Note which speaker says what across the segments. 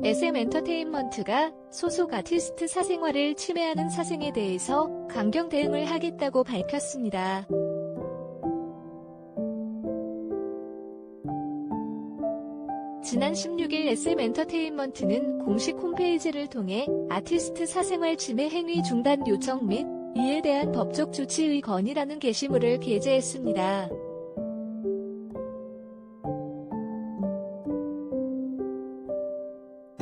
Speaker 1: SM엔터테인먼트가 소속 아티스트 사생활을 침해하는 사생에 대해서 강경 대응을 하겠다고 밝혔습니다. 지난 16일 SM엔터테인먼트는 공식 홈페이지를 통해 아티스트 사생활 침해 행위 중단 요청 및 이에 대한 법적 조치의 건의라는 게시물을 게재했습니다.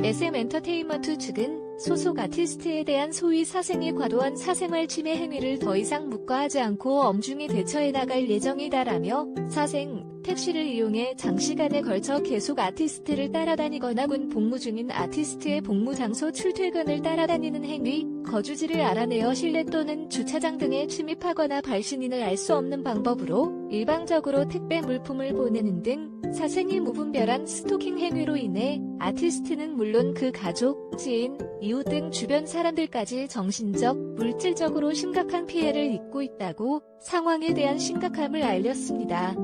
Speaker 1: SM엔터테인먼트 측은 소속 아티스트에 대한 소위 사생의 과도한 사생활 침해 행위를 더 이상 묵과하지 않고 엄중히 대처해 나갈 예정이다라며 택시를 이용해 장시간에 걸쳐 계속 아티스트를 따라다니거나 군 복무 중인 아티스트의 복무 장소 출퇴근을 따라다니는 행위, 거주지를 알아내어 실내 또는 주차장 등에 침입하거나 발신인을 알 수 없는 방법으로 일방적으로 택배 물품을 보내는 등 사생이 무분별한 스토킹 행위로 인해 아티스트는 물론 그 가족, 지인, 이웃 등 주변 사람들까지 정신적, 물질적으로 심각한 피해를 입고 있다고 상황에 대한 심각함을 알렸습니다.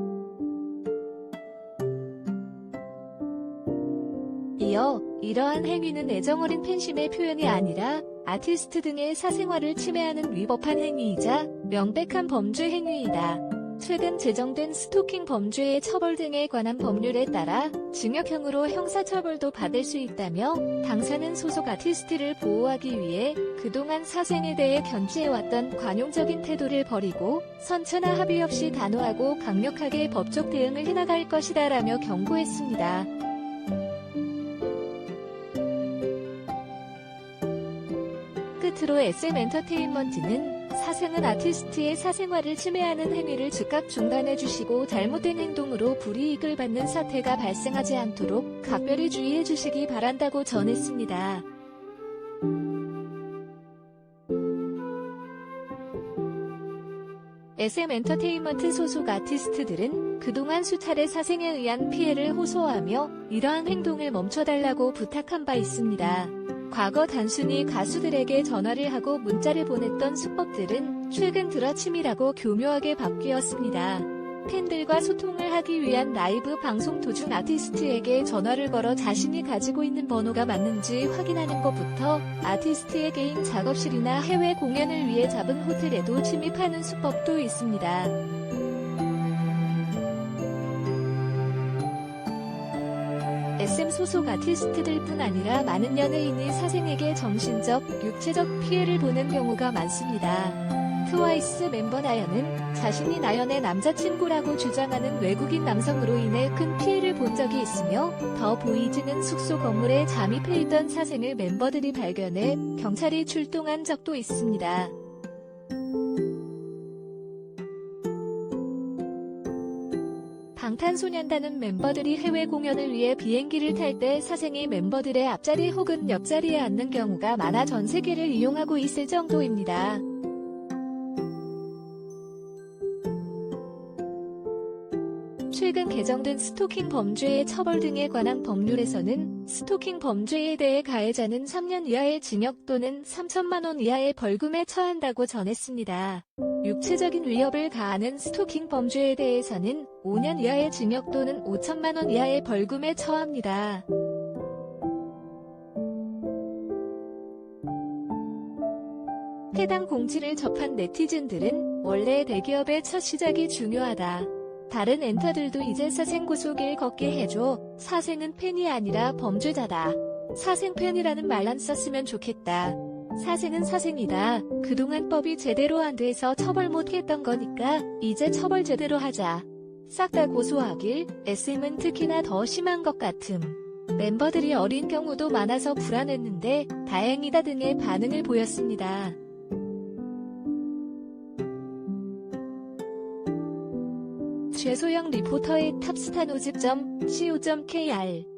Speaker 1: 이어 이러한 행위는 애정어린 팬심의 표현이 아니라 아티스트 등의 사생활을 침해하는 위법한 행위이자 명백한 범죄 행위이다. 최근 제정된 스토킹 범죄의 처벌 등에 관한 법률에 따라 징역형으로 형사처벌도 받을 수 있다며 당사는 소속 아티스트를 보호하기 위해 그동안 사생에 대해 견지해왔던 관용적인 태도를 버리고 선처나 합의 없이 단호하고 강력하게 법적 대응을 해나갈 것이다 라며 경고했습니다. 끝으로 SM엔터테인먼트는 사생은 아티스트의 사생활을 침해하는 행위를 즉각 중단해주시고 잘못된 행동으로 불이익을 받는 사태가 발생하지 않도록 각별히 주의해주시기 바란다고 전했습니다. SM엔터테인먼트 소속 아티스트들은 그동안 수차례 사생에 의한 피해를 호소하며 이러한 행동을 멈춰달라고 부탁한 바 있습니다. 과거 단순히 가수들에게 전화를 하고 문자를 보냈던 수법들은 최근 들어 치밀하고 교묘하게 바뀌었습니다. 팬들과 소통을 하기 위한 라이브 방송 도중 아티스트에게 전화를 걸어 자신이 가지고 있는 번호가 맞는지 확인하는 것부터 아티스트의 개인 작업실이나 해외 공연을 위해 잡은 호텔에도 침입하는 수법도 있습니다. SM 소속 아티스트들뿐 아니라 많은 연예인이 사생에게 정신적, 육체적 피해를 보는 경우가 많습니다. 트와이스 멤버 나연은 자신이 나연의 남자친구라고 주장하는 외국인 남성으로 인해 큰 피해를 본 적이 있으며 더 보이즈는 숙소 건물에 잠입해 있던 사생을 멤버들이 발견해 경찰이 출동한 적도 있습니다. 방탄소년단은 멤버들이 해외 공연을 위해 비행기를 탈 때 사생이 멤버들의 앞자리 혹은 옆자리에 앉는 경우가 많아 전 세계를 이용하고 있을 정도입니다. 최근 개정된 스토킹 범죄의 처벌 등에 관한 법률에서는 스토킹 범죄에 대해 가해자는 3년 이하의 징역 또는 3천만 원 이하의 벌금에 처한다고 전했습니다. 육체적인 위협을 가하는 스토킹 범죄에 대해서는 5년 이하의 징역 또는 5천만 원 이하의 벌금에 처합니다. 해당 공지를 접한 네티즌들은 원래 대기업의 첫 시작이 중요하다. 다른 엔터들도 이제 사생 고소길 걷게 해줘. 사생은 팬이 아니라 범죄자다. 사생 팬이라는 말 안 썼으면 좋겠다. 사생은 사생이다. 그동안 법이 제대로 안 돼서 처벌 못했던 거니까 이제 처벌 제대로 하자. 싹 다 고소하길. SM은 특히나 더 심한 것 같음. 멤버들이 어린 경우도 많아서 불안했는데 다행이다 등의 반응을 보였습니다. 최소영 리포터의 탑스타노즈.co.kr